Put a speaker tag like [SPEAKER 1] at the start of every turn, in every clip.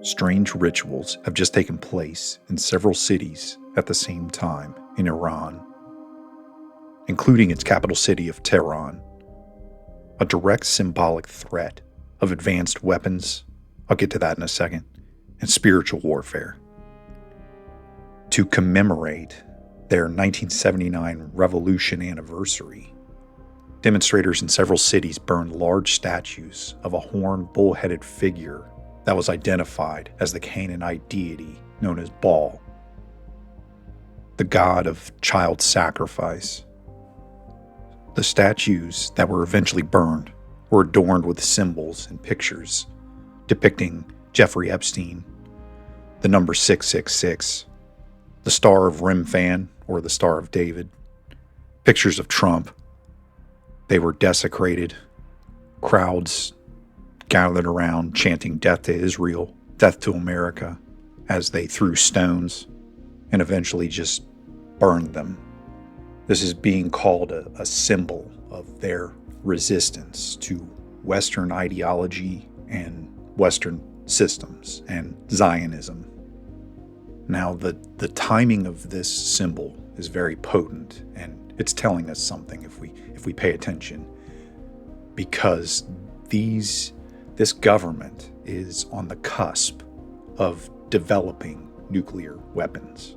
[SPEAKER 1] Strange rituals have just taken place in several cities at the same time in Iran, including its capital city of Tehran. A direct symbolic threat of advanced weapons, I'll get to that in a second, and spiritual warfare. To commemorate their 1979 revolution anniversary, demonstrators in several cities burned large statues of a horned, bull-headed figure that was identified as the Canaanite deity known as Baal, the god of child sacrifice. The statues that were eventually burned were adorned with symbols and pictures depicting Jeffrey Epstein, the number 666, the Star of Remphan or the Star of David, pictures of Trump. They were desecrated. Crowds gathered around chanting death to Israel, death to America, as they threw stones and eventually just burned them. This is being called a symbol of their resistance to Western ideology and Western systems and Zionism. Now, the timing of this symbol is very potent, and it's telling us something if we pay attention, because this government is on the cusp of developing nuclear weapons.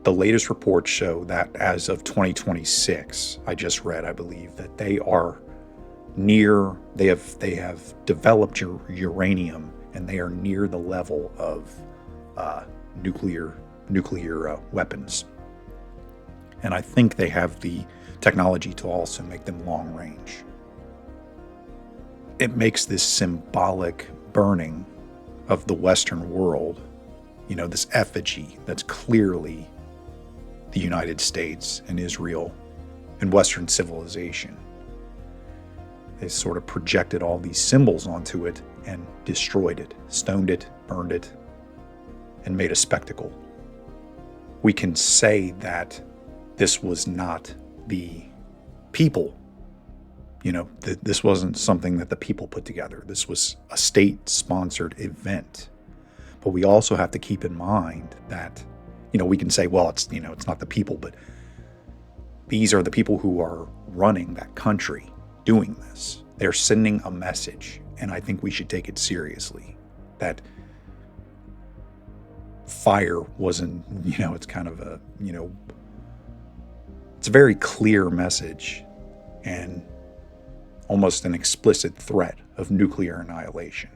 [SPEAKER 1] The latest reports show that as of 2026, I just read, I believe, that they have developed uranium, and they are near the level of nuclear weapons. And I think they have the technology to also make them long range. It makes this symbolic burning of the Western world, this effigy that's clearly the United States and Israel and Western civilization. They sort of projected all these symbols onto it and destroyed it, stoned it, burned it, and made a spectacle. We can say that this was not the people. This wasn't something that the people put together. This was a state-sponsored event. But we also have to keep in mind that, we can say, well, it's not the people, but these are the people who are running that country doing this. They're sending a message, and I think we should take it seriously, that fire wasn't, it's kind of a, it's a very clear message and almost an explicit threat of nuclear annihilation,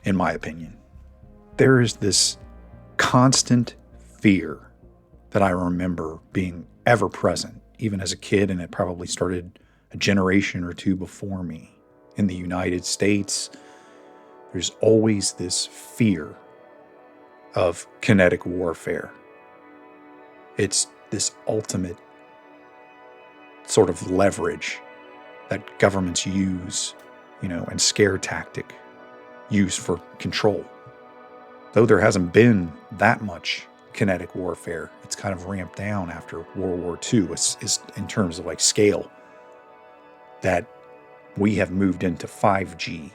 [SPEAKER 1] in my opinion. There is this constant fear that I remember being ever present, even as a kid, and it probably started a generation or two before me. In the United States, there's always this fear of kinetic warfare. It's this ultimate sort of leverage that governments use, and scare tactic used for control. Though there hasn't been that much kinetic warfare, it's kind of ramped down after World War II is in terms of scale, that we have moved into 5G,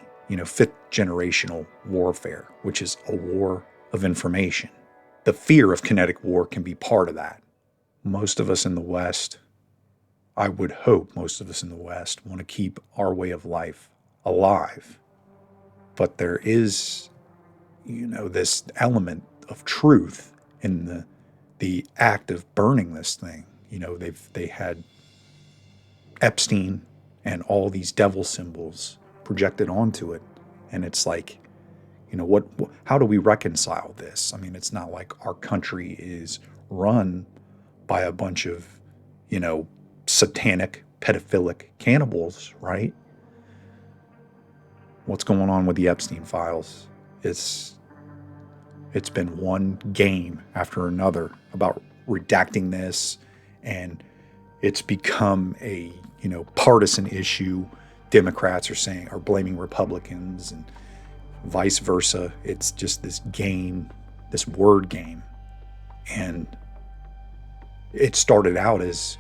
[SPEAKER 1] fifth generational warfare, which is a war of information. The fear of kinetic war can be part of that. Most of us in the West, I would hope most of us in the West, want to keep our way of life alive. But there is, this element of truth in the act of burning this thing. They had Epstein and all these devil symbols projected onto it, and it's like, how do we reconcile this? I mean, it's not like our country is run by a bunch of, satanic, pedophilic cannibals, right? What's going on with the Epstein files? It's been one game after another about redacting this, and it's become a, partisan issue. Democrats are blaming Republicans and vice versa. It's just this game, this word game. And it started out as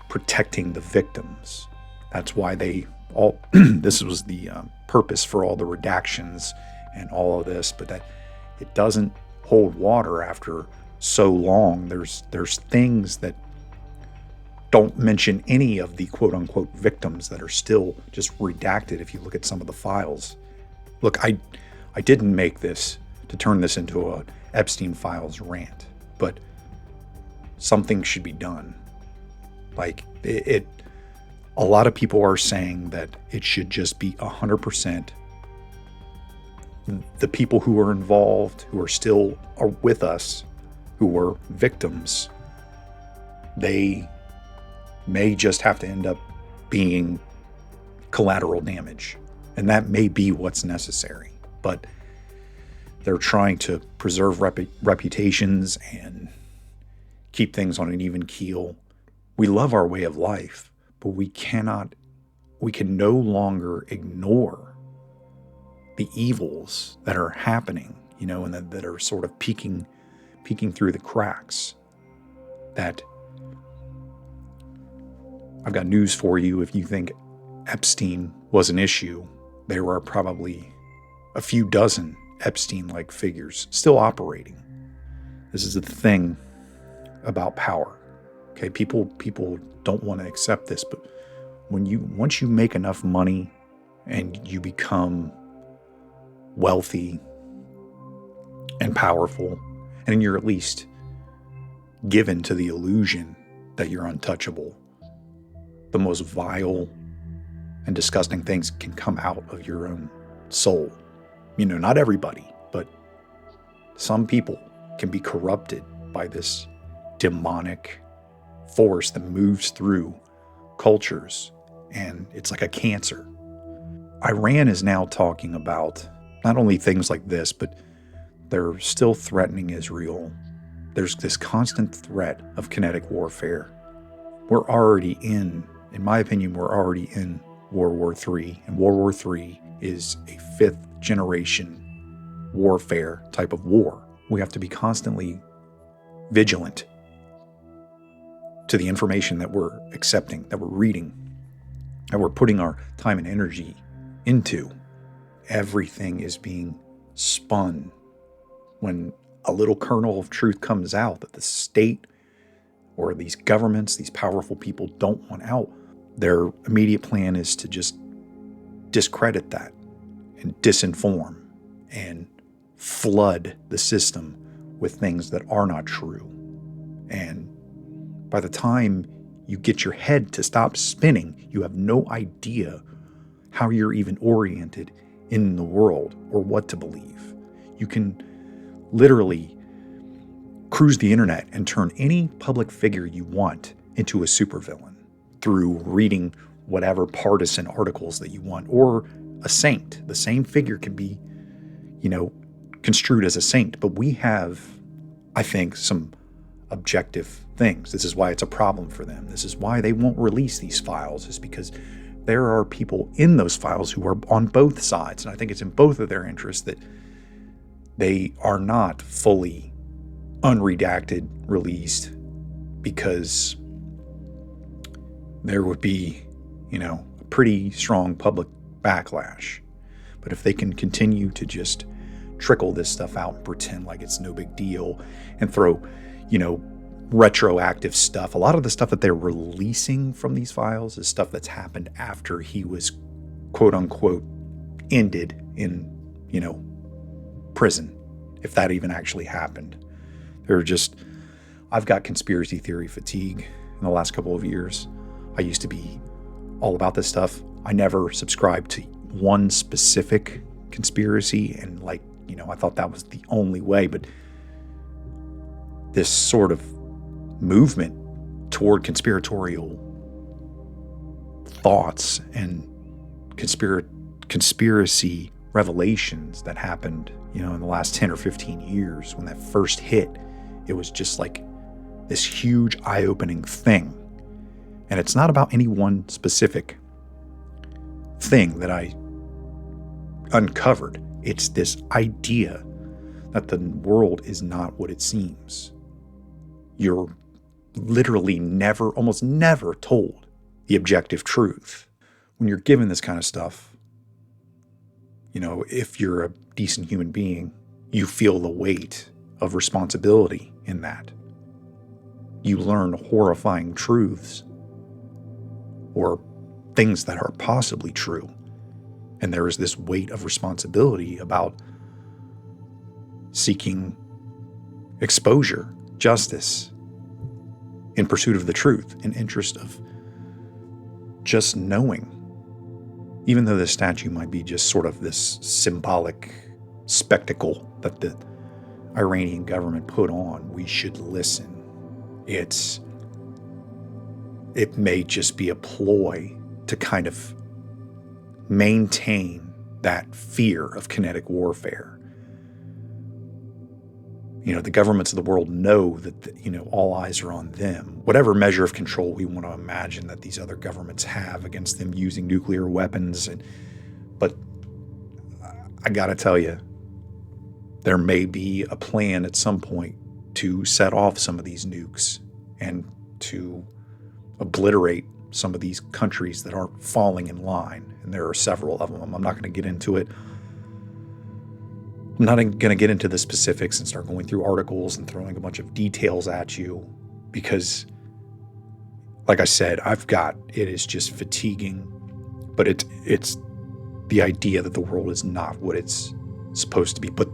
[SPEAKER 1] protecting the victims. That's why this was the purpose for all the redactions and all of this. But that it doesn't hold water after so long. There's things that don't mention any of the quote unquote victims that are still just redacted if you look at some of the files. Look, I didn't make this to turn this into a Epstein Files rant, but something should be done. Like a lot of people are saying that it should just be 100% the people who are involved, who are with us, who were victims. They may just have to end up being collateral damage. And that may be what's necessary. But they're trying to preserve reputations and keep things on an even keel. We love our way of life, but we can no longer ignore the evils that are happening, and that are sort of peeking through the cracks. That I've got news for you. If you think Epstein was an issue, there are probably a few dozen Epstein-like figures still operating. This is the thing about power. Okay, people don't want to accept this, but once you make enough money and you become wealthy and powerful, and you're at least given to the illusion that you're untouchable, the most vile and disgusting things can come out of your own soul. Not everybody, but some people can be corrupted by this demonic force that moves through cultures, and it's like a cancer. Iran is now talking about not only things like this, but they're still threatening Israel. There's this constant threat of kinetic warfare. We're already in my opinion, we're already in World War III, and World War III is a fifth generation warfare type of war. We have to be constantly vigilant to the information that we're accepting, that we're reading, that we're putting our time and energy into. Everything is being spun. When a little kernel of truth comes out that the state or these governments, these powerful people don't want out, their immediate plan is to just discredit that and disinform and flood the system with things that are not true. And by the time you get your head to stop spinning, you have no idea how you're even oriented in the world or what to believe. You can literally cruise the internet and turn any public figure you want into a supervillain through reading whatever partisan articles that you want, or a saint. The same figure can be, construed as a saint, but we have, I think, some objective things. This is why it's a problem for them. This is why they won't release these files, is because there are people in those files who are on both sides. And I think it's in both of their interests that they are not fully unredacted, released, because there would be, a pretty strong public backlash. But if they can continue to just trickle this stuff out and pretend like it's no big deal and throw, retroactive stuff. A lot of the stuff that they're releasing from these files is stuff that's happened after he was, quote unquote, ended in, prison, if that even actually happened. I've got conspiracy theory fatigue in the last couple of years. I used to be all about this stuff. I never subscribed to one specific conspiracy, and I thought that was the only way. But this sort of movement toward conspiratorial thoughts and conspiracy revelations that happened, in the last 10 or 15 years, when that first hit, it was just like this huge eye-opening thing. And it's not about any one specific thing that I uncovered. It's this idea that the world is not what it seems. You're literally almost never told the objective truth. When you're given this kind of stuff, if you're a decent human being, You feel the weight of responsibility in that. You learn horrifying truths or things that are possibly true. And there is this weight of responsibility about seeking exposure, justice, in pursuit of the truth, in interest of just knowing. Even though this statue might be just sort of this symbolic spectacle that the Iranian government put on, we should listen. It may just be a ploy to kind of maintain that fear of kinetic warfare. The governments of the world know that, all eyes are on them. Whatever measure of control we want to imagine that these other governments have against them using nuclear weapons. But I got to tell you, there may be a plan at some point to set off some of these nukes and to obliterate some of these countries that aren't falling in line. And there are several of them. I'm not going to get into it. I'm not going to get into the specifics and start going through articles and throwing a bunch of details at you because, like I said, it is just fatiguing, but it's the idea that the world is not what it's supposed to be. But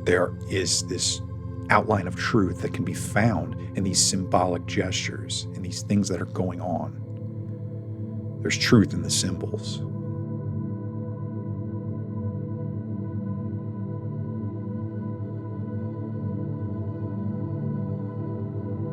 [SPEAKER 1] there is this outline of truth that can be found in these symbolic gestures, in these things that are going on. There's truth in the symbols.